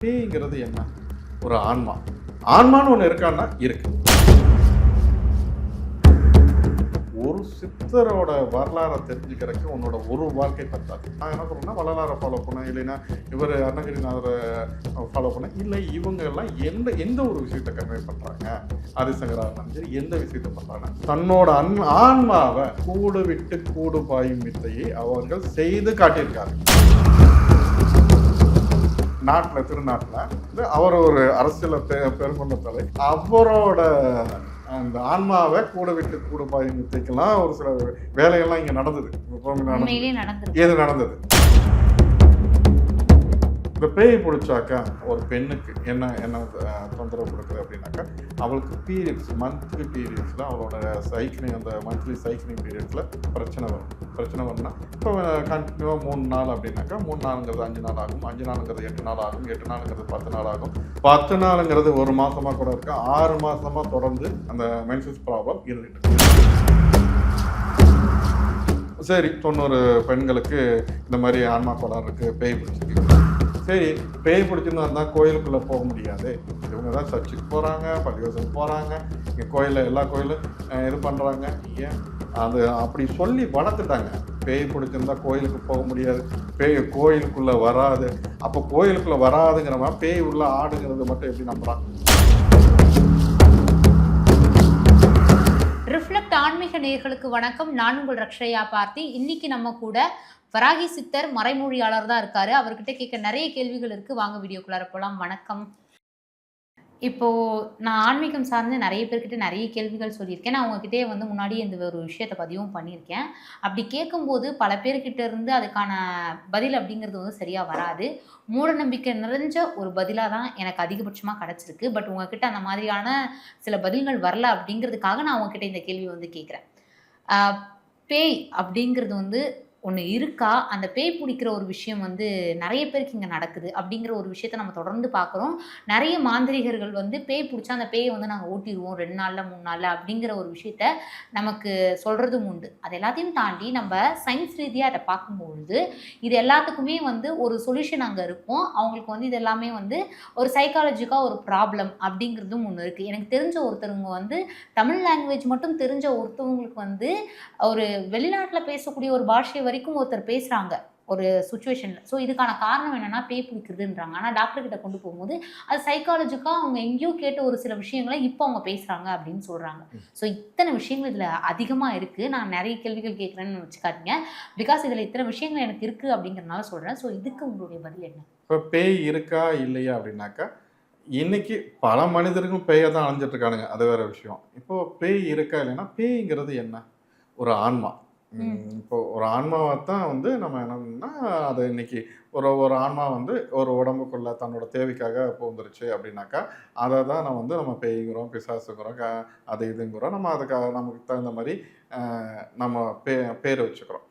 பேய்ங்கிறது என்ன? ஒரு ஆன்மா. ஆன்மான்னு ஒண்ணு இருக்கான்னா இருக்கு. ஒரு சித்தரோட வரலாற தெரிஞ்சுக்கிறதுக்கு உன்னோட ஒரு வாழ்க்கை பத்தாது. நான் என்ன சொல்றேன்னா, வள்ளலார ஃபாலோ பண்ணேன், இல்லைன்னா இவரு அருணகிரிநாதர ஃபாலோ பண்ணேன். இல்லை இவங்க எல்லாம் எந்த ஒரு விஷயத்த கன்வே பண்றாங்க? ஆதிசங்கரா இருந்தாலும் சரி, எந்த விஷயத்த பண்றாங்க? தன்னோட ஆன்மாவை கூடு விட்டு கூடு பாயும் வித்தையை அவர்கள் செய்து காட்டியிருக்காங்க. நாட்டில் திருநாட்டில் அவர் ஒரு அரசியல பெருங்கொண்ட தலை. அவரோட அந்த ஆன்மாவை கூட விட்டு கூட பாயும் வித்தைக்கெல்லாம் ஒரு சில வேலைகள்லாம் இங்கே நடந்தது. எது நடந்தது? இந்த பேய் பிடிச்சாக்கா ஒரு பெண்ணுக்கு என்ன என்ன தொந்தரவு கொடுக்குது அப்படின்னாக்கா, அவளுக்கு பீரியட்ஸ், மந்த்லி பீரியட்ஸில் அவளோட சைக்கிளிங், அந்த மந்த்லி சைக்கிளிங் பீரியட்ஸில் பிரச்சனை வரும். பிரச்சனை வரும்னா இப்போ கண்டினியூவாக 3 நாள் அப்படின்னாக்கா, 3 நாளுங்கிறது 5 நாள் ஆகும், 5 நாளுங்கிறது 8 நாள் ஆகும், 8 நாளுங்கிறது 10 நாள் ஆகும், 10 நாளுங்கிறது 1 மாதமாக கூட இருக்கு, 6 மாதமாக தொடர்ந்து அந்த மென்சஸ் ப்ராப்ளம் இருந்துட்டு. சரி, 90 பெண்களுக்கு இந்த மாதிரி ஆன்மா கோளாறு இருக்குது, பேய் பிடிச்சிருக்கு. சரி, பேய் பிடிச்சுன்னு வந்தால் கோயிலுக்குள்ளே போக முடியாது. இவங்க தான் சர்ச்சுக்கு போகிறாங்க, பள்ளிவாசலுக்கு போகிறாங்க, இங்கே கோயிலில் எல்லா கோயிலும் இது பண்ணுறாங்க. ஏன் அது அப்படி சொல்லி வளர்த்துட்டாங்க. பேய் பிடிச்சிருந்தா கோயிலுக்கு போக முடியாது, பேய் கோயிலுக்குள்ளே வராது. அப்போ கோயிலுக்குள்ளே வராதுங்கிறவன் பேய் உள்ள ஆடுங்கிறது மட்டும் எப்படி நம்புறான்? ரிஃப்ளெக்ட் ஆன்மீக நேயர்களுக்கு வணக்கம். நான் உங்கள் ரக்ஷயா பார்த்தி. இன்னைக்கு நம்ம கூட வராகி சித்தர் மறைமொழியாளர் தான் இருக்காரு. அவர்கிட்ட கேட்க நிறைய கேள்விகள் இருக்கு. வாங்க வீடியோக்குள்ளார போலாம். வணக்கம். இப்போ நான் ஆன்மீகம் சார்ந்து நிறைய பேர்கிட்ட நிறைய கேள்விகள் சொல்லியிருக்கேன். நான் உங்ககிட்டயே முன்னாடியே இந்த ஒரு விஷயத்தை பதிவும் பண்ணியிருக்கேன். அப்படி கேட்கும்போது பல பேர்கிட்ட இருந்து அதுக்கான பதில் அப்படிங்கிறது சரியா வராது. மூட நம்பிக்கை நிறைஞ்ச ஒரு பதிலாக தான் எனக்கு அதிகபட்சமாக கிடச்சிருக்கு. பட் உங்ககிட்ட அந்த மாதிரியான சில பதில்கள் வரல அப்படிங்கிறதுக்காக நான் உங்ககிட்ட இந்த கேள்வி கேட்குறேன். பேய் அப்படிங்கிறது ஒன்று இருக்கா? அந்த பேய் பிடிக்கிற ஒரு விஷயம் நிறைய பேருக்கு இங்கே நடக்குது அப்படிங்கிற ஒரு விஷயத்த நம்ம தொடர்ந்து பார்க்குறோம். நிறைய மாந்திரிகர்கள் பேய் பிடிச்சா அந்த பேயை நாங்கள் ஓட்டிடுவோம் 2 நாளில் 3 நாளில் அப்படிங்கிற ஒரு விஷயத்த நமக்கு சொல்கிறதும் உண்டு. அது எல்லாத்தையும் தாண்டி நம்ம சயின்ஸ் ரீதியாக அதை பார்க்கும்பொழுது இது எல்லாத்துக்குமே ஒரு சொல்யூஷன் அங்கே இருக்கும். அவங்களுக்கு இது எல்லாமே ஒரு சைக்காலஜிக்காக ஒரு ப்ராப்ளம் அப்படிங்கிறதும் ஒன்று இருக்குது. எனக்கு தெரிஞ்ச ஒருத்தவங்க தமிழ் லாங்குவேஜ் மட்டும் தெரிஞ்ச ஒருத்தவங்களுக்கு ஒரு வெளிநாட்டில் பேசக்கூடிய ஒரு பாஷை வரைக்கும் ஒருத்தர் பேசுகிறாங்க ஒரு சுச்சுவேஷனில். ஸோ இதுக்கான காரணம் என்னென்னா பேய் பிடிக்குதுன்றாங்க. ஆனால் டாக்டர் கிட்ட கொண்டு போகும்போது அது சைக்காலஜிக்காக அவங்க எங்கேயோ கேட்ட ஒரு சில விஷயங்களை இப்போ அவங்க பேசுகிறாங்க அப்படின்னு சொல்கிறாங்க. ஸோ இத்தனை விஷயங்கள் இதில் அதிகமாக இருக்குது. நான் நிறைய கேள்விகள் கேட்குறேன்னு வச்சுக்காதீங்க. பிகாஸ் இதில் இத்தனை விஷயங்கள் எனக்கு இருக்குது அப்படிங்கிறனால சொல்கிறேன். ஸோ இதுக்கு உங்களுடைய பதில் என்ன? இப்போ பேய் இருக்கா இல்லையா அப்படின்னாக்கா, இன்னைக்கு பல மனிதர்களும் பேயை தான் அலைஞ்சிட்டு இருக்கானுங்க. அது வேற விஷயம். இப்போ பேய் இருக்கா இல்லைன்னா, பேய்ங்கிறது என்ன? ஒரு ஆன்மா. இப்போ ஒரு ஆன்மாவை தான் நம்ம என்னன்னா, அது இன்னைக்கு ஒரு ஆன்மா ஒரு உடம்புக்குள்ள தன்னோட தேவைக்காக போந்துருச்சு அப்படின்னாக்கா, அதை தான் நம்ம பேய்ங்கிறோம், பிசாசுங்கிறோம், அது இதுங்கிறோம். நம்ம அதுக்காக நமக்கு தகுந்த மாதிரி நம்ம பேர் வச்சுக்கிறோம்.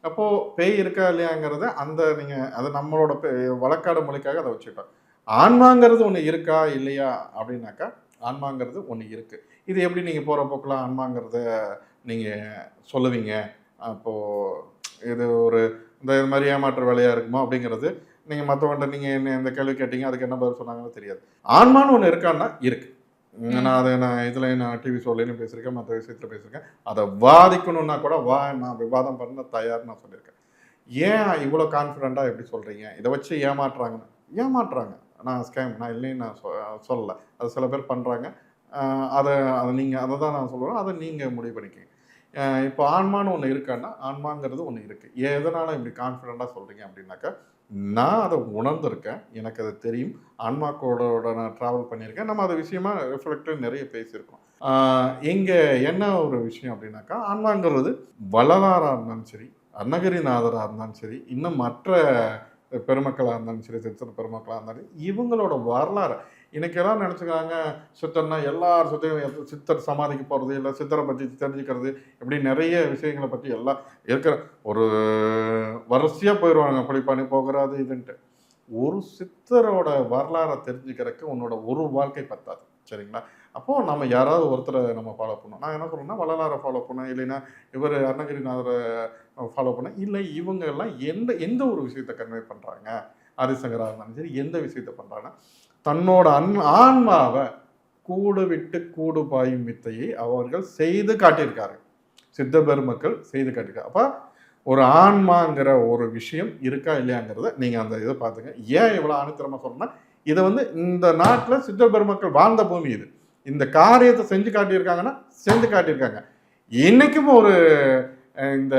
அப்போது பேய் இருக்கா இல்லையாங்கிறத அது நம்மளோட வழக்காடு மொழிக்காக அதை வச்சுக்கிட்டோம். ஆன்மாங்கிறது ஒன்று இருக்கா இல்லையா அப்படின்னாக்கா, ஆன்மாங்கிறது ஒன்று இருக்குது. இது எப்படி நீங்கள் போகிற போக்கில் ஆன்மாங்கிறத நீங்கள் சொல்லுவீங்க? அப்போது இது இது மாதிரி ஏமாற்று வேலையாக இருக்குமா அப்படிங்கிறது நீங்கள் மற்றவன்ட்ட நீங்கள் என்ன இந்த கேள்வி கேட்டீங்க, அதுக்கு என்ன பதில் சொன்னாங்கன்னு தெரியாது. ஆன்மான்னு ஒன்று இருக்கான்னா இருக்குது. நான் இதில் டிவி ஷோலையும் பேசியிருக்கேன், மற்ற விஷயத்தில் பேசியிருக்கேன். அதை வாதிக்கணுன்னா கூட நான் விவாதம் பண்ண தயார்னு நான் சொல்லியிருக்கேன். ஏன் இவ்வளோ கான்ஃபிடெண்ட்டாக எப்படி சொல்கிறீங்க? இதை வச்சு ஏமாற்றுறாங்க. நான் ஸ்கேம், நான் இல்லைன்னு நான் சொல்லலை. அது சில பேர் பண்ணுறாங்க. அதை நீங்கள் அதை தான் நான் சொல்லுவேன். அதை நீங்கள் முடிவு பண்ணிக்கிங்க. இப்போ ஆன்மான்னு ஒன்று இருக்கான்னா, ஆன்மாங்கிறது ஒன்று இருக்குது. எதனால் இப்படி கான்ஃபிடெண்ட்டாக சொல்கிறீங்க அப்படின்னாக்கா, நான் அதை உணர்ந்திருக்கேன், எனக்கு அது தெரியும். ஆன்மாக்களோட நான் ட்ராவல் பண்ணியிருக்கேன். நம்ம அது விஷயமா ரிஃப்ளெக்டிவ் நிறைய பேசியிருக்கோம். இங்கே என்ன ஒரு விஷயம் அப்படின்னாக்கா, ஆன்மாங்கிறது வள்ளலாராக இருந்தாலும் சரி, அருணகிரிநாதராக இருந்தாலும் சரி, இன்னும் மற்ற பெருமக்களாக இருந்தாலும் சரி, சித்தர் பெருமக்களாக இருந்தாலும் இவங்களோட வரலாறு இன்னைக்கெல்லாம் நினச்சிக்கிறாங்க, சித்தர்னா எல்லார் சித்தையும் சித்தர் சமாதிக்கு போகிறது, இல்லை சித்தரை பற்றி தெரிஞ்சுக்கிறது, இப்படி நிறைய விஷயங்களை பற்றி எல்லாம் இருக்கிற ஒரு வரிசையாக போயிடுவாங்க. புலிப்பாணி போகிறது இதுன்ட்டு. ஒரு சித்தரோட வரலாறை தெரிஞ்சுக்கிறதுக்கு உன்னோட ஒரு வாழ்க்கை பத்தாது. சரிங்களா? அப்போது நம்ம யாராவது ஒருத்தரை நம்ம ஃபாலோ பண்ணணும். நான் என்ன சொல்கிறேன்னா, வள்ளலாரை ஃபாலோ பண்ணேன், இல்லைன்னா இவர் அருணகிரிநாதரை ஃபாலோ பண்ணேன். இல்லை இவங்க எல்லாம் எந்த ஒரு விஷயத்தை கன்வே பண்ணுறாங்க ஆதிசங்கராக இருந்தாலும் சரி, எந்த விஷயத்தை பண்ணுறாங்கன்னா தன்னோட ஆன்மாவை கூடு விட்டு கூடு பாயும் வித்தையை அவர்கள் செய்து காட்டியிருக்காரு. சித்த பெருமக்கள் செய்து காட்டியிருக்காரு. அப்போ ஒரு ஆன்மாங்கிற ஒரு விஷயம் இருக்கா இல்லையாங்கிறத நீங்கள் அந்த இதை பார்த்துங்க. ஏன் இவ்வளோ ஆணித்தரமாக சொன்னா, இதை வந்து இந்த நாட்டில் சித்த பெருமக்கள் வாழ்ந்த பூமி இது. இந்த காரியத்தை செஞ்சு காட்டியிருக்காங்கன்னா செஞ்சு காட்டியிருக்காங்க. இன்னைக்கும் ஒரு இந்த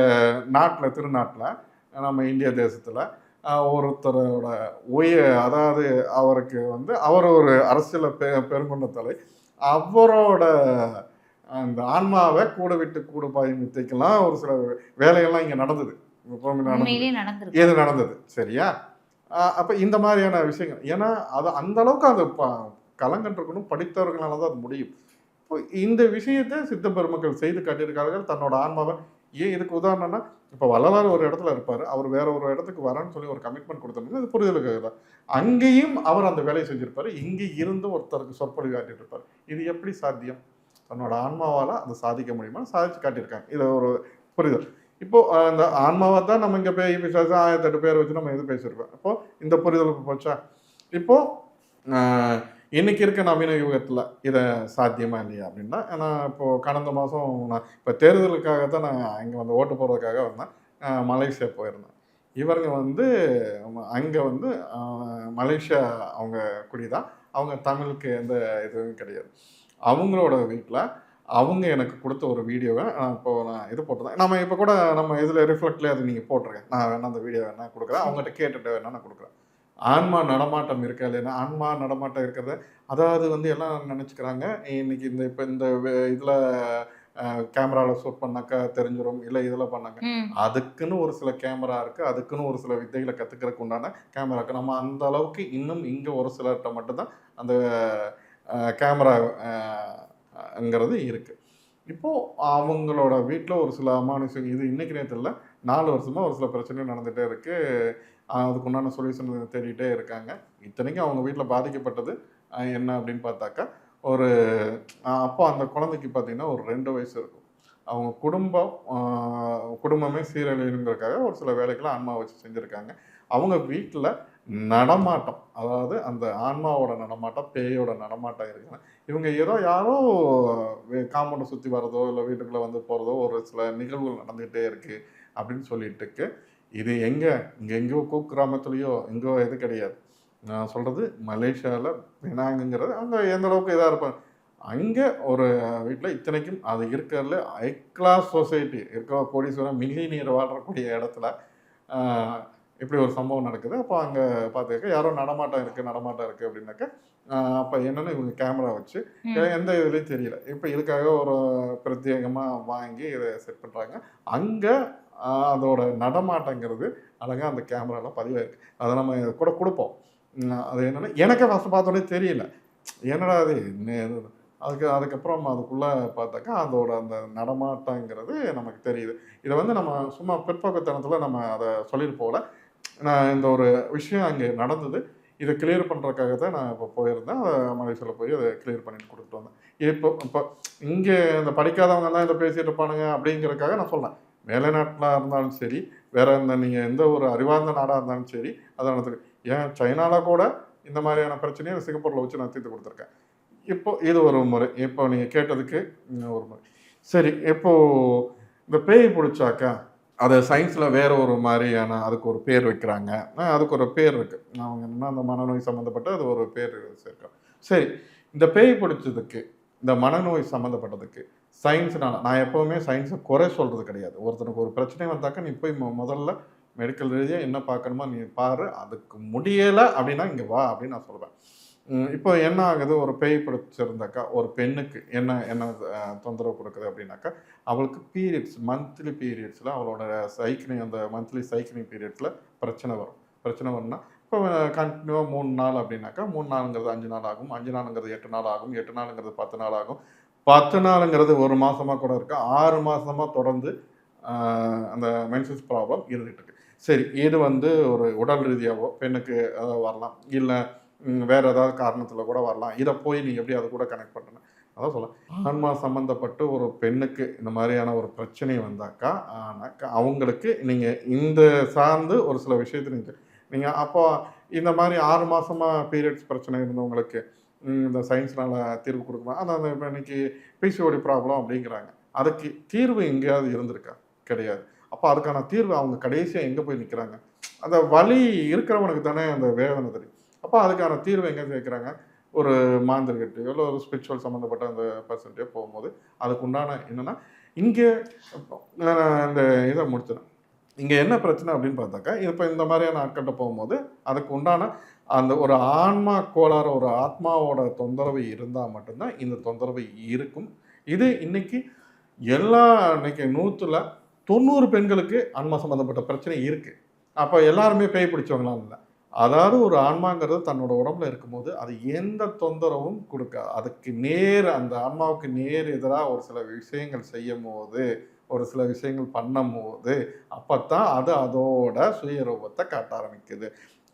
நாட்டில் திருநாட்டில் நம்ம இந்திய தேசத்தில் ஒருத்தரோட அதாவது அவருக்கு வந்து அவர் ஒரு அரசியல பெருங்கொண்ட தலை, அவரோட அந்த ஆன்மாவை கூட விட்டு கூட பாயும் வித்தைக்கெல்லாம் ஒரு சில வேலைகள்லாம் இங்கே நடந்தது. இது நடந்தது சரியா? அப்போ இந்த மாதிரியான விஷயங்கள், ஏன்னா அது அந்த அளவுக்கு அது கலங்கண்டிருக்கணும், படித்தவர்களால தான் அது முடியும். இப்போ இந்த விஷயத்தை சித்த பெருமக்கள் செய்து காட்டியிருக்கார்கள் தன்னோட ஆன்மாவை. ஏன் இதுக்கு உதாரணம்னா, இப்போ வள்ளலார் ஒரு இடத்துல இருப்பார், அவர் வேற ஒரு இடத்துக்கு வரேன்னு சொல்லி ஒரு கமிட்மெண்ட் கொடுத்தோம்னா அது புரிதலுக்காக தான். அங்கேயும் அவர் அந்த வேலையை செஞ்சிருப்பாரு, இங்கே இருந்து ஒருத்தருக்கு சொற்பொழிவு காட்டிட்டு இருப்பார். இது எப்படி சாத்தியம்? தன்னோட ஆன்மாவால் அதை சாதிக்க முடியுமா? சாதிச்சு காட்டியிருக்காங்க. இதை ஒரு புரிதல். இப்போ அந்த ஆன்மாவை தான் நம்ம இங்கே போய் விசாரிச்சு 1008 பேர் வச்சு நம்ம இது பேசியிருக்கோம். இப்போ இந்த புரிதலுக்கு போச்சா? இப்போ இன்னைக்கு இருக்க நவீன யுகத்தில் இதை சாத்தியமா இல்லையா அப்படின்னா, நான் இப்போது கடந்த மாதம் நான் இப்போ தேர்தலுக்காக தான் நான் இங்கே வந்து ஓட்டு போடுறதுக்காக வந்தேன். மலேசியா போயிருந்தேன். இவருங்க வந்து அங்கே வந்து மலேசியா அவங்க குடி தான். அவங்க தமிழுக்கு எந்த இதுவும் கிடையாது. அவங்களோட வீட்டில் அவங்க எனக்கு கொடுத்த ஒரு வீடியோவை நான் இது போட்டுருந்தேன். நம்ம இப்போ கூட நம்ம இதில் ரிஃப்ளெக்ட்லேயே அது நீங்கள் போட்டிருக்கேன். நான் வேணா அந்த வீடியோ வேணா கொடுக்குறேன். அவங்ககிட்ட கேட்டுட்டு வேணா நான் கொடுக்குறேன். ஆன்மா நடமாட்டம் இருக்கா இல்லைன்னா, ஆன்மா நடமாட்டம் இருக்கிறத அதாவது வந்து எல்லாம் நினச்சிக்கிறாங்க, இன்னைக்கு இப்போ இந்த இதில் கேமராவில் ஷூட் பண்ணாக்கா தெரிஞ்சிடும், இல்லை இதில் பண்ணாங்க. அதுக்குன்னு ஒரு சில கேமரா இருக்குது, அதுக்குன்னு ஒரு சில வித்தைகளை கற்றுக்கிறதுக்கு உண்டான கேமரா இருக்குது. நம்ம அந்த அளவுக்கு இன்னும் இங்கே ஒரு சிலர்கிட்ட மட்டும்தான் அந்த கேமராங்கிறது இருக்குது. இப்போது அவங்களோட வீட்டில் ஒரு சில அமானுஷம், இது இன்றைக்கி நேரத்தில் இல்லை, 4 வருஷமாக ஒரு சில பிரச்சனைகள் நடந்துகிட்டே இருக்குது. அதுக்கு உண்டான சொல்யூஷன் தேடிகிட்டே இருக்காங்க. இத்தனைக்கும் அவங்க வீட்டில் பாதிக்கப்பட்டது என்ன அப்படின்னு பார்த்தாக்கா, ஒரு அப்போ அந்த குழந்தைக்கு பார்த்தீங்கன்னா ஒரு 2 வயசு இருக்கும். அவங்க குடும்பமே சீரழிவுங்கிறதுக்காக ஒரு சில வேலைகளை ஆன்மா வச்சு செஞ்சுருக்காங்க. அவங்க வீட்டில் நடமாட்டம், அதாவது அந்த ஆன்மாவோட நடமாட்டம், பேயோட நடமாட்டம் இருக்குங்க. இவங்க யாரோ காம்பவுண்டை சுற்றி வர்றதோ இல்லை வீட்டுக்குள்ளே வந்து போகிறதோ ஒரு சில நிகழ்வுகள் நடந்துகிட்டே இருக்குது அப்படின்னு சொல்லிட்டுருக்கு. இது எங்கேயோ கிராமத்துலேயோ எங்கேயோ இது கிடையாது. நான் சொல்கிறது மலேசியாவில் பெனாங்குங்கிறது அங்கே எந்த அளவுக்கு இதாக இருப்பாங்க. அங்கே ஒரு வீட்டில் இத்தனைக்கும் அது இருக்கிறதுல ஹை கிளாஸ் சொசைட்டி இருக்கிற கோடீஸ்வரன் மில்லியனியர் வாழ்றக்கூடிய இடத்துல இப்படி ஒரு சம்பவம் நடக்குது. அப்போ அங்கே பார்த்துக்க யாரோ நடமாட்டம் இருக்குது அப்படின்னாக்க, அப்போ என்னென்னு இவங்க கேமரா வச்சு எந்த இதுலேயும் தெரியல. இப்போ இதுக்காக ஒரு பிரத்யேகமாக வாங்கி இதை செட் பண்ணுறாங்க. அங்கே அதோட நடமாட்டங்கிறது அழகாக அந்த கேமராவில் பதிவாயிருக்கு. அதை நம்ம கூட கொடுப்போம். அது என்னென்னா எனக்கே ஃபஸ்ட்டு பார்த்தோன்னே தெரியல, என்னடா அது அதுக்கப்புறம் அதுக்குள்ளே பார்த்தாக்கா அதோட அந்த நடமாட்டங்கிறது நமக்கு தெரியுது. இதை வந்து நம்ம சும்மா பிற்போக்குத்தனத்தில் நம்ம அதை சொல்லிட்டு போகல. நான் இந்த ஒரு விஷயம் அங்கே நடந்தது, இதை கிளியர் பண்ணுறதுக்காக தான் நான் இப்போ போயிருந்தேன். மலேசியாவில் போய் அதை கிளியர் பண்ணிட்டு கொடுத்துட்டு வந்தேன். இப்போ இங்கே இந்த படிக்காதவங்க தான் இதை பேசிகிட்டு இருப்பானுங்க அப்படிங்கிறதுக்காக நான் சொல்கிறேன். மேலை நாட்டில் இருந்தாலும் சரி, வேறு நீங்கள் எந்த ஒரு அறிவார்ந்த நாடாக இருந்தாலும் சரி, அதை நடத்துக்கு. ஏன் சைனாவில் கூட இந்த மாதிரியான பிரச்சனையை சிங்கப்பூரில் வச்சு நான் தீர்த்து கொடுத்துருக்கேன். இப்போ இது ஒரு முறை. இப்போ நீங்கள் கேட்டதுக்கு ஒரு முறை. சரி, இப்போது இந்த பேய் பிடிச்சாக்கா அதை சயின்ஸில் வேறு ஒரு மாதிரியான அதுக்கு ஒரு பேர் வைக்கிறாங்க. அதுக்கு ஒரு பேர் இருக்குது. அவங்க என்ன அந்த மனநோய் சம்மந்தப்பட்ட அது ஒரு பேர் சேர்க்கிறோம். சரி, இந்த பேய் பிடிச்சதுக்கு இந்த மனநோய் சம்மந்தப்பட்டதுக்கு நான் எப்போவுமே சயின்ஸை குறை சொல்கிறது கிடையாது. ஒருத்தனுக்கு ஒரு பிரச்சனை வந்தாக்கா நீ போய் முதல்ல மெடிக்கல் ரீதியாக என்ன பார்க்கணுமோ நீ பாரு, அதுக்கு முடியலை அப்படின்னா இங்கே வா அப்படின்னு நான் சொல்வேன். இப்போ என்ன ஆகுது, ஒரு பேய் பிடிச்சிருந்தாக்கா ஒரு பெண்ணுக்கு என்ன தொந்தரவு கொடுக்குது அப்படின்னாக்கா, அவளுக்கு பீரியட்ஸ் மந்த்லி பீரியட்ஸில் அவளோட அந்த மந்த்லி சைக்கிளிங் பீரியட்ஸில் பிரச்சனை வரும்னா இப்போ கண்டினியூவாக 3 நாள் அப்படின்னாக்கா 3 நாளுங்கிறது 5 நாள் ஆகும், 5 நாளுங்கிறது 8 நாள் ஆகும், 8 நாளுங்கிறது 10 நாள் ஆகும், 10 நாளுங்கிறது 1 மாதமாக கூட இருக்கு, 6 மாதமாக தொடர்ந்து அந்த மென்சஸ் ப்ராப்ளம் இருந்துகிட்டு இருக்கு. சரி, இது வந்து ஒரு உடல் ரீதியாகவோ பெண்ணுக்கு வரலாம், இல்லை வேறு ஏதாவது காரணத்தில் கூட வரலாம். இதை போய் நீங்கள் எப்படி அதை கூட கனெக்ட் பண்ணுறேன் அதான் சொல்ல. ஆன்மா சம்மந்தப்பட்டு ஒரு பெண்ணுக்கு இந்த மாதிரியான ஒரு பிரச்சனை வந்தாக்கா அவங்களுக்கு நீங்கள் இந்த சார்ந்து ஒரு சில விஷயத்தை நீங்கள் அப்போ இந்த மாதிரி 6 மாசமா பீரியட்ஸ் பிரச்சனை இருந்தவங்களுக்கு இந்த சயின்ஸ்னால தீர்வு கொடுக்குமா? அதான் இப்போ இன்னைக்கு பிசிஓடி ப்ராப்ளம் அப்படிங்கிறாங்க. அதுக்கு தீர்வு எங்கேயாவது இருந்திருக்கா? கிடையாது. அப்போ அதுக்கான தீர்வு அவங்க கடைசியாக எங்கே போய் நிற்கிறாங்க? அந்த வலி இருக்கிறவனுக்கு தானே அந்த வேதனை தெரியும். அப்போ அதுக்கான தீர்வு எங்கே சேர்க்குறாங்க? ஒரு மாந்திரிகத்தையோ இல்லை ஒரு ஸ்பிரிச்சுவல் சம்மந்தப்பட்ட அந்த பர்சன்ட்டையோ போகும்போது அதுக்கு உண்டான என்னென்னா இங்கே இந்த இதை முடிச்சிடும். இங்கே என்ன பிரச்சனை அப்படின்னு பார்த்தாக்கா, இப்போ இந்த மாதிரியான ஆட்கள்கிட்ட போகும்போது அதுக்கு உண்டான அந்த ஒரு ஆன்மா கோளாறு, ஒரு ஆத்மாவோட தொந்தரவு இருந்தால் மட்டும்தான் இந்த தொந்தரவு இருக்கும். இது இன்னைக்கு இன்னைக்கு 100ல் 90 பெண்களுக்கு ஆன்மா சம்மந்தப்பட்ட பிரச்சனை இருக்குது. அப்போ எல்லாருமே பேய் பிடிச்சவங்களாம் இல்லை. அதாவது ஒரு ஆன்மாங்கிறது தன்னோட உடம்புல இருக்கும்போது அது எந்த தொந்தரவும் கொடுக்காது. அதுக்கு அந்த ஆன்மாவுக்கு நேர் எதிராக ஒரு சில விஷயங்கள் செய்யும் போது, ஒரு சில விஷயங்கள் பண்ணும்போது அப்போத்தான் அது அதோட சுயரூபத்தை காட்ட ஆரம்பிக்குது.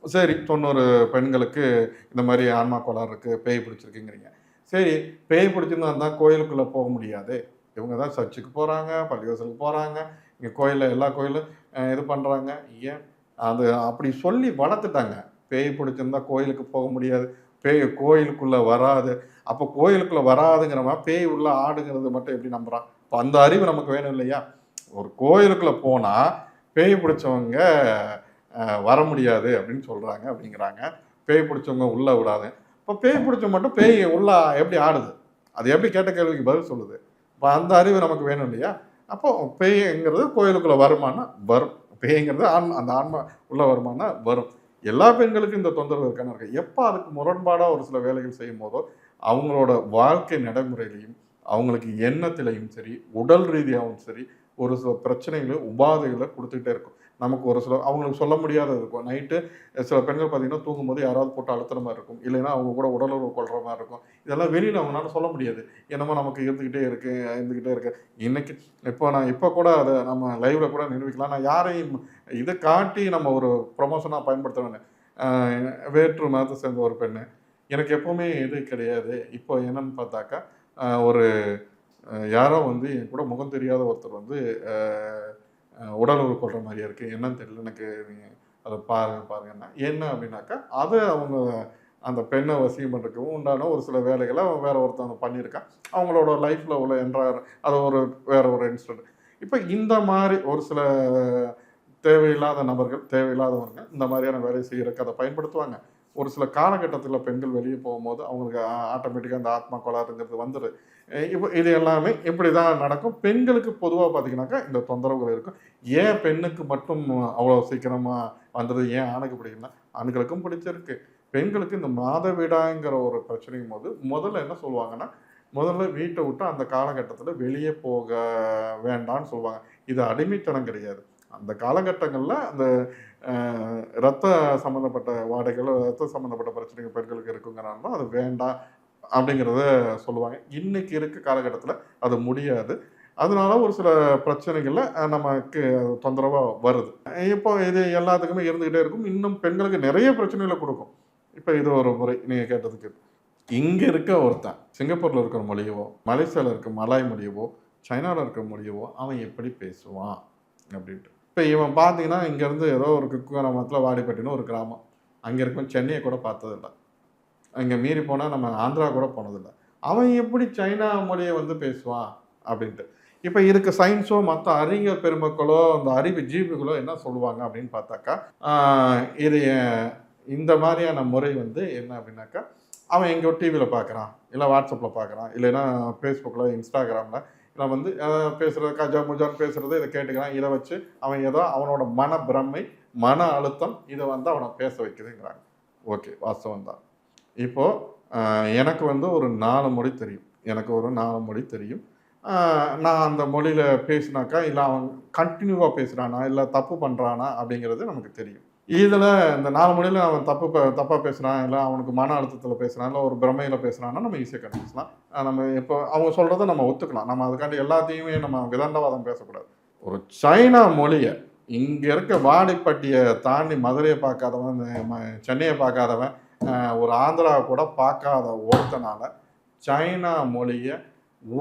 சரி, 90 பெண்களுக்கு இந்த மாதிரி ஆன்மா கோளாறு இருக்குது, பேய் பிடிச்சிருக்குங்கிறீங்க. சரி, பேய் பிடிச்சிருந்தா தான் கோயிலுக்குள்ளே போக முடியாது. இவங்க தான் சர்ச்சுக்கு போகிறாங்க, பள்ளிவாசலுக்கு போகிறாங்க, இங்கே கோயிலில் எல்லா கோயிலும் இது பண்ணுறாங்க. ஏன் அது அப்படி சொல்லி வளர்த்துட்டாங்க. பேய் பிடிச்சிருந்தா கோயிலுக்கு போக முடியாது, பேய் கோயிலுக்குள்ளே வராது. அப்போ கோயிலுக்குள்ளே வராதுங்கிறமா பேய் உள்ள ஆடுங்கிறது மட்டும் எப்படி நம்புகிறான்? இப்போ அந்த அறிவு நமக்கு வேணும் இல்லையா? ஒரு கோயிலுக்குள்ளே போனால் பேய் பிடிச்சவங்க வர முடியாது அப்படின்னு சொல்கிறாங்க அப்படிங்கிறாங்க. பேய் பிடிச்சவங்க உள்ளே விடாது. இப்போ பேய் பிடிச்சவங்க மட்டும் பேய் உள்ள எப்படி ஆடுது? அது எப்படி கேட்ட கேள்விக்கு பதில் சொல்லுது? இப்போ அந்த அறிவு நமக்கு வேணும் இல்லையா? அப்போ பேய்ங்கிறது கோயிலுக்குள்ளே வருமானா வரும். பேய்ங்கிறது அந்த ஆன்மா உள்ள வருமானா வரும். எல்லா பெண்களுக்கும் இந்த தொந்தரவு இருக்கான்னு இருக்கு. எப்போ அதுக்கு முரண்பாடாக ஒரு சில வேலைகள் செய்யும் போதோ அவங்களோட வாழ்க்கை நடைமுறையிலையும் அவங்களுக்கு எண்ணத்திலையும் சரி, உடல் ரீதியாகவும் சரி, ஒரு சில பிரச்சனைகளை உபாதைகளை கொடுத்துக்கிட்டே இருக்கும். நமக்கு ஒரு சில அவங்களுக்கு சொல்ல முடியாதது இருக்கும். நைட்டு சில பெண்கள் பார்த்தீங்கன்னா தூங்கும்போது யாராவது போட்டு அழுத்துற மாதிரி இருக்கும், இல்லைன்னா அவங்க கூட உடலுறவு கொள்கிற மாதிரி இருக்கும். இதெல்லாம் வெளியில் அவங்களால சொல்ல முடியாது. என்னமோ நமக்கு இருந்துக்கிட்டே இருக்கு. இன்னைக்கு இப்போ கூட அதை நம்ம லைவ்ல கூட நிரூபிக்கலாம். நான் யாரையும் இதை காட்டி நம்ம ஒரு ப்ரொமோஷனாக பயன்படுத்துவேன். வேற்று மதத்தை சேர்ந்த ஒரு பெண்ணு, எனக்கு எப்போவுமே இது கிடையாது. இப்போ என்னன்னு பார்த்தாக்கா, ஒரு யாரோ என் கூட முகம் தெரியாத ஒருத்தர் உடலுறவு கொள்கிற மாதிரியா இருக்குது, என்னன்னு தெரியல, எனக்கு நீங்கள் அதை பாருங்கன்னா என்ன அப்படின்னாக்கா, அதை அவங்க அந்த பெண்ணை வசியம் பண்ணுறதுக்கும் உண்டான ஒரு சில வேலைகளை வேற ஒருத்தவங்க பண்ணியிருக்கான். அவங்களோட லைஃப்பில் உள்ள அது வேற ஒரு இன்சிடென்ட். இப்போ இந்த மாதிரி ஒரு சில தேவையில்லாத நபர்கள், தேவையில்லாதவங்க இந்த மாதிரியான வேலையை செய்கிறதுக்கு அதை பயன்படுத்துவாங்க. ஒரு சில காலகட்டத்தில் பெண்கள் வெளியே போகும்போது அவங்களுக்கு ஆட்டோமேட்டிக்காக அந்த ஆத்மா கோளாறுங்கிறது வந்துடுது. இப்போ இது எல்லாமே இப்படி தான் நடக்கும். பெண்களுக்கு பொதுவாக பார்த்தீங்கன்னாக்கா இந்த தொந்தரவுகள் இருக்கும். ஏன் பெண்ணுக்கு மட்டும் அவ்வளோ சீக்கிரமாக வந்தது, ஏன் ஆணுக்கு பிடிக்கல? ஆண்களுக்கும் பிடிச்சிருக்கு. பெண்களுக்கு இந்த மாதவிடாய்ங்கிற ஒரு பிரச்சனையும் போது முதல்ல என்ன சொல்லுவாங்கன்னா, முதல்ல வீட்டை விட்டு அந்த காலகட்டத்தில் வெளியே போக வேண்டாம்னு சொல்லுவாங்க. இது அடிமைத்தனம் கிடையாது. அந்த காலகட்டங்களில் அந்த இரத்த சம்மந்தப்பட்ட வாடைகள், இரத்த சம்மந்தப்பட்ட பிரச்சனைகள் பெண்களுக்கு இருக்குங்கிறனால தான் அது வேண்டாம் அப்படிங்கிறத சொல்லுவாங்க. இன்னைக்கு இருக்க காலகட்டத்தில் அது முடியாது. அதனால ஒரு சில பிரச்சனைகள்ல நமக்கு தொந்தரவாக வருது. இப்போ இது எல்லாத்துக்குமே இருந்துக்கிட்டே இருக்கும். இன்னும் பெண்களுக்கு நிறைய பிரச்சனைகளை கொடுக்கும். இப்போ இது ஒரு முறை நீங்கள் கேட்டதுக்கு. இங்கே இருக்க ஒருத்தன் சிங்கப்பூரில் இருக்கிற மொழியவோ, மலேசியாவில் இருக்க மலாய் மொழியவோ, சைனாவில் இருக்க மொழியவோ அவன் எப்படி பேசுவான் அப்படின்ட்டு. இப்போ இவன் பார்த்தீங்கன்னா இங்கேருந்து ஏதோ ஒரு குக்கிராமத்தில் வாடிப்பட்டின்னு ஒரு கிராமம், அங்கே இருக்கும் சென்னையை கூட பார்த்ததில்லை, இங்கே மீறி போனால் நம்ம ஆந்திரா கூட போனதில்லை. அவன் எப்படி சைனா மொழியை பேசுவான் அப்படின்ட்டு. இப்போ இதுக்கு சயின்ஸோ மற்ற அறிஞர் பெருமக்களோ அந்த அறிவு ஜீவிகளோ என்ன சொல்லுவாங்க அப்படின்னு பார்த்தாக்கா, இது இந்த மாதிரியான முறை என்ன அப்படின்னாக்கா, அவன் எங்கேயோ டிவியில் பார்க்குறான், இல்லை வாட்ஸ்அப்பில் பார்க்குறான், இல்லைன்னா ஃபேஸ்புக்கில், இன்ஸ்டாகிராமில் இல்லை பேசுகிறது கஜா முஜான்னு பேசுகிறது, இதை கேட்டுக்கிறான். இதை வச்சு அவன் ஏதோ அவனோட மன பிரமை, மன அழுத்தம் இதை அவனை பேச வைக்குதுங்கிறாங்க. ஓகே, வாஸ்தவம் தான். இப்போது எனக்கு ஒரு 4 மொழி தெரியும். நான் அந்த மொழியில் பேசினாக்கா, இல்லை அவன் கண்டினியூவாக பேசுகிறானா, இல்லை தப்பு பண்ணுறானா அப்படிங்கிறது நமக்கு தெரியும். இதில் இந்த 4 மொழியில் அவன் தப்பாக பேசுகிறான், இல்லை அவனுக்கு மன அழுத்தத்தில் பேசுகிறான், இல்லை ஒரு பிரமையில் பேசுகிறான்னா நம்ம ஈஸியாக கண்டுபிடிச்சலாம். நம்ம இப்போ அவங்க சொல்கிறத நம்ம ஒத்துக்கலாம். நம்ம அதுக்காண்டி எல்லாத்தையுமே நம்ம விதண்டவாதம் பேசக்கூடாது. ஒரு சைனா மொழியை இங்கே இருக்க வாடிப்பட்டியை தாண்டி மதுரையை பார்க்காதவன், சென்னையை பார்க்காதவன், ஒரு ஆந்திராவை கூட பார்க்காத ஒருத்தனால சைனா மொழியை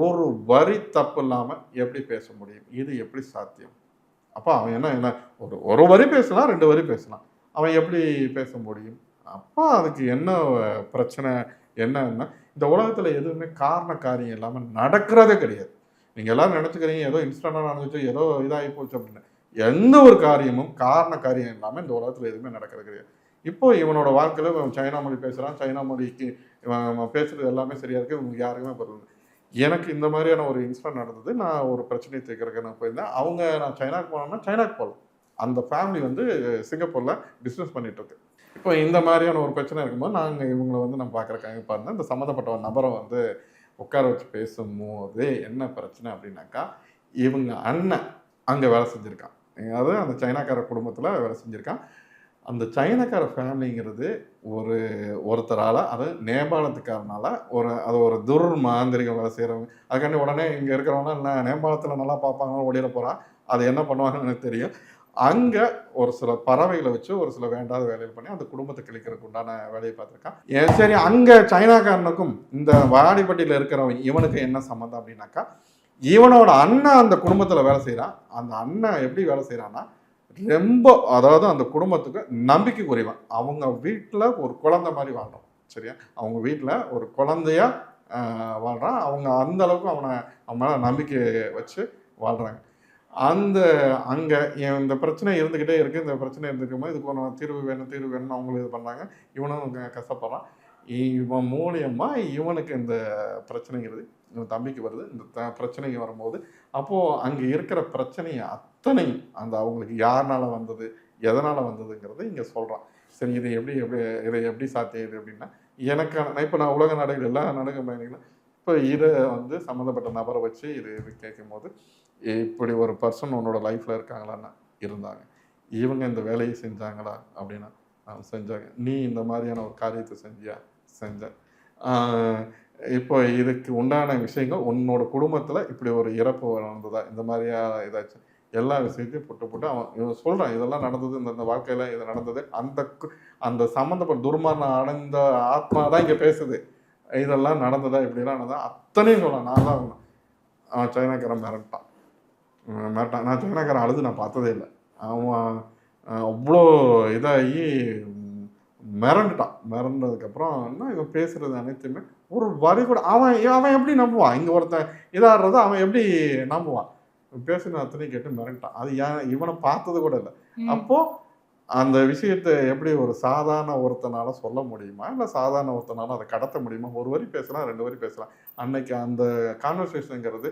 ஒரு வரி தப்பு இல்லாமல் எப்படி பேச முடியும்? இது எப்படி சாத்தியம்? அப்போ அவன் என்ன ஒரு வரி பேசலாம், 2 வரி பேசலாம், அவன் எப்படி பேச முடியும்? அப்போ அதுக்கு என்ன பிரச்சனை என்னன்னா, இந்த உலகத்துல எதுவுமே காரண காரியம் இல்லாம நடக்கிறதே கிடையாது. நீங்க எல்லாரும் நினைச்சுக்கிறீங்க ஏதோ இன்ஸ்டன்டா நடந்துச்சு, ஏதோ இதாகி போச்சு அப்படின்னு. எந்த ஒரு காரியமும் காரண காரியம் இல்லாம இந்த உலகத்துல எதுவுமே நடக்கிறது கிடையாது. இப்போ இவனோட வாழ்க்கையில இவன் சைனா மொழி பேசுறான். சைனா மொழிக்கு இவன் பேசுறது எல்லாமே சரியா இருக்கு. இவங்களுக்கு யாருக்குமே புரியல. எனக்கு இந்த மாதிரியான ஒரு இன்சிடென்ட் நடந்தது. நான் ஒரு பிரச்சனையை தீர்க்கறதுக்கு நான் போயிருந்தேன். நான் சைனாக்கு போனோம்னா, சைனாக்கு போகல. அந்த ஃபேமிலி வந்து சிங்கப்பூர்ல பிசினஸ் பண்ணிட்டு இருக்கு. இப்போ இந்த மாதிரியான ஒரு பிரச்சனை இருக்கும்போது, நாங்க இவங்கள வந்து நான் பார்க்கறதுக்காக பார்த்தேன். இந்த சம்மந்தப்பட்ட ஒரு நபர வந்து உட்கார வச்சு பேசும்போது, என்ன பிரச்சனை அப்படின்னாக்கா, இவங்க அண்ணன் அங்க வேலை செஞ்சிருக்கான். அதாவது அந்த சைனாக்கார குடும்பத்துல வேலை செஞ்சிருக்கான். அந்த சைனாக்கார ஃபேமிலிங்கிறது ஒருத்தரால, அது நேபாளத்துக்காரனால அது ஒரு மாந்திரீகம் வேலை செய்கிறவங்க. அதுக்காண்டி உடனே இங்கே இருக்கிறவங்களாம் என்ன நேபாளத்தில் நல்லா பார்ப்பாங்க ஓடிட போகிறான். அது என்ன பண்ணுவாங்கன்னு எனக்கு தெரியும். அங்கே ஒரு சில பறவைகளை வச்சு ஒரு சில வேண்டாத வேலைகள் பண்ணி அந்த குடும்பத்தை கிழிக்கிறதுக்கு உண்டான வேலையை பார்த்துருக்கான். சரி, அங்கே சைனாக்காரனுக்கும் இந்த வாடிப்பட்டியில் இருக்கிறவன் இவனுக்கு என்ன சம்மந்தம் அப்படின்னாக்கா, இவனோட அண்ணன் அந்த குடும்பத்தில் வேலை செய்கிறான். அந்த அண்ணன் எப்படி வேலை செய்கிறான்னா, ரொம்ப, அதாவது அந்த குடும்பத்துக்கு நம்பிக்கை குறைவன். அவங்க வீட்டில் ஒரு குழந்தை மாதிரி வாழ்றான். சரியா, அவங்க வீட்டில் ஒரு குழந்தையா வாழ்றான். அவங்க அந்த அளவுக்கு அவன் மேலே நம்பிக்கை வச்சு வாழ்றாங்க. அங்கே இந்த பிரச்சனை இருந்துக்கிட்டே இருக்குது. இந்த பிரச்சனை இருந்துக்கும்போது இதுக்கு ஒரு தீர்வு வேணும்னு அவங்களும் இது பண்ணாங்க. இவனும் கஷ்டப்படுறான். இவன் மூலியமா இவனுக்கு இந்த பிரச்சனைங்கிறது இவன் தம்பிக்கு வருது. இந்த பிரச்சனைக்கு வரும்போது அப்போது அங்கே இருக்கிற பிரச்சனையை அத்தனையும் அவங்களுக்கு யாருனால வந்தது, எதனால் வந்ததுங்கிறது இங்கே சொல்கிறான். சரி, இதை எப்படி சாத்தியது அப்படின்னா, இப்போ நான் உலக நாடுகள் எல்லா நாடுகள் பயணிகளும் இப்போ இதை வந்து சம்மந்தப்பட்ட நபரை வச்சு இது கேட்கும்போது, இப்படி ஒரு பர்சன் உன்னோட லைஃப்பில் இருக்காங்களான்னா இருந்தாங்க. இவங்க இந்த வேலையை செஞ்சாங்களா அப்படின்னா செஞ்சாங்க. நீ இந்த மாதிரியான ஒரு காரியத்தை செஞ்சேன். இப்போ இதுக்கு உண்டான விஷயங்கள் உன்னோட குடும்பத்தில் இப்படி ஒரு இறப்பு நடந்ததா, இந்த மாதிரியா ஏதாச்சும் எல்லா விஷயத்தையும் போட்டு இவன் சொல்கிறான். இதெல்லாம் நடந்தது, இந்த வாழ்க்கையில் இது நடந்தது. அந்த சம்மந்தப்பட்ட துர்மரணம் அடைந்த ஆத்மா தான் இங்கே பேசுது. இதெல்லாம் நடந்ததா, இப்படிலாம் நடந்ததா அத்தனையும் சொல்கிறான். நான் தான் அவன் சைனாக்காரன் மிரட்டான். நான் சைனாக்காரன் அழுது நான் பார்த்ததே இல்லை. அவன் அவ்வளோ இதாகி மிரண்டதுக்கப்புறம் இவன் பேசுறது அனைத்துமே ஒரு வரி கூட அவன் எப்படி நம்புவான்? இங்கே ஒருத்தன் இதாடுறத அவன் எப்படி நம்புவான்? பேசுன அத்தனையும் கேட்டு மிரண்டான். அது இவனை பார்த்தது கூட இல்லை. அப்போ அந்த விஷயத்தை எப்படி ஒரு சாதாரண ஒருத்தனால சொல்ல முடியுமா, இல்லை சாதாரண ஒருத்தனால அதை கடத்த முடியுமா? ஒரு வரி பேசலாம், 2 வரி பேசலாம். அன்னைக்கு அந்த கான்வர்சேஷனுங்கிறது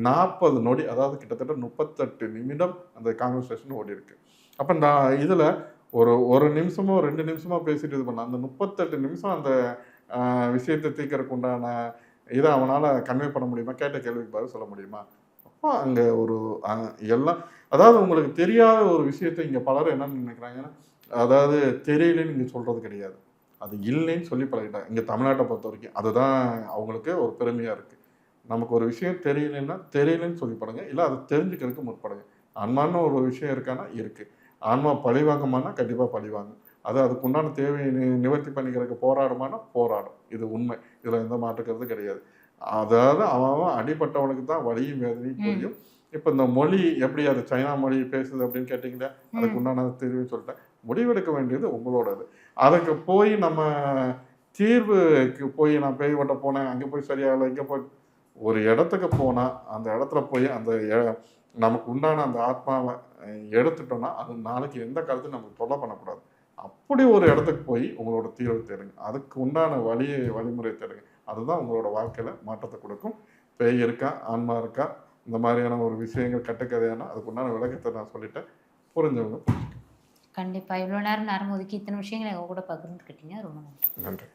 40 நொடி, அதாவது கிட்டத்தட்ட 38 நிமிடம் அந்த கான்வர்சேஷன் ஓடி இருக்கு. அப்போ இந்த இதில் ஒரு நிமிஷமோ 2 நிமிஷமோ பேசிட்டு இது பண்ணலாம். அந்த 38 நிமிஷம் அந்த விஷயத்தை தீர்க்கறதுக்கு உண்டான இதை அவனால் கன்வே பண்ண முடியுமா? கேட்ட கேள்விக்கு பதில் சொல்ல முடியுமா? அப்போ அங்கே எல்லாம், அதாவது உங்களுக்கு தெரியாத ஒரு விஷயத்தை இங்கே பலரும் என்ன நினைக்கிறாங்கன்னா, அதாவது தெரியலன்னு இங்கே சொல்கிறது கிடையாது, அது இல்லைன்னு சொல்லி பழகிட்டாங்க. இங்கே தமிழ்நாட்டை பொறுத்த வரைக்கும் அதுதான் அவங்களுக்கு ஒரு பெருமையாக இருக்குது. நமக்கு ஒரு விஷயம் தெரியலன்னு சொல்லி படுங்க, இல்லை அதை தெரிஞ்சுக்கிறதுக்கு முற்படுங்க. ஆன்மான்னு ஒரு விஷயம் இருக்கான்னா இருக்குது. ஆன்மா பழிவாங்கமானா கண்டிப்பாக பழிவாங்க. அதுக்கு உண்டான தேவையை நிவர்த்தி பண்ணிக்கிறதுக்கு போராடுமானா போராடும். இது உண்மை. இதில் எந்த மாற்றுக்கிறது கிடையாது. அதாவது அவன் அடிப்பட்டவனுக்கு தான் வலியும் வேதனையும் புரியும். இப்போ இந்த மொழி எப்படி அது சைனா மொழி பேசுது அப்படின்னு கேட்டிங்கன்னா, அதுக்கு உண்டான தீர்வுன்னு சொல்லிட்டேன். முடிவெடுக்க வேண்டியது உங்களோடது. அதுக்கு போய் நம்ம தீர்வுக்கு போய் நான் பேய் ஓட்ட போனேன், அங்கே போய் சரியாகலை, இங்கே போய் ஒரு இடத்துக்கு போனால் அந்த இடத்துல போய் நமக்கு உண்டான அந்த ஆத்மாவை எடுத்துட்டோம்னா அது நாளைக்கு எந்த காலத்தையும் நமக்கு தொல்லை பண்ணக்கூடாது. அப்படி ஒரு இடத்துக்கு போய் உங்களோட தீர்வு தேடுங்க. அதுக்கு உண்டான வழிமுறை தேடுங்க. அதுதான் உங்களோட வாழ்க்கையில் மாற்றத்தை கொடுக்கும். பேய் இருக்கா, ஆன்மா இருக்கா, இந்த மாதிரியான ஒரு விஷயங்கள் கட்டுக்கதையானா அதுக்கு உண்டான விளக்கத்தை நான் சொல்லிட்டேன். புரிஞ்சவங்க. கண்டிப்பாக இவ்வளோ நேரம் ஒதுக்கி இத்தனை விஷயங்களை எங்கள் கூட பகிர்ந்துக்கிட்டீங்க. ரொம்ப நன்றி. நன்றி.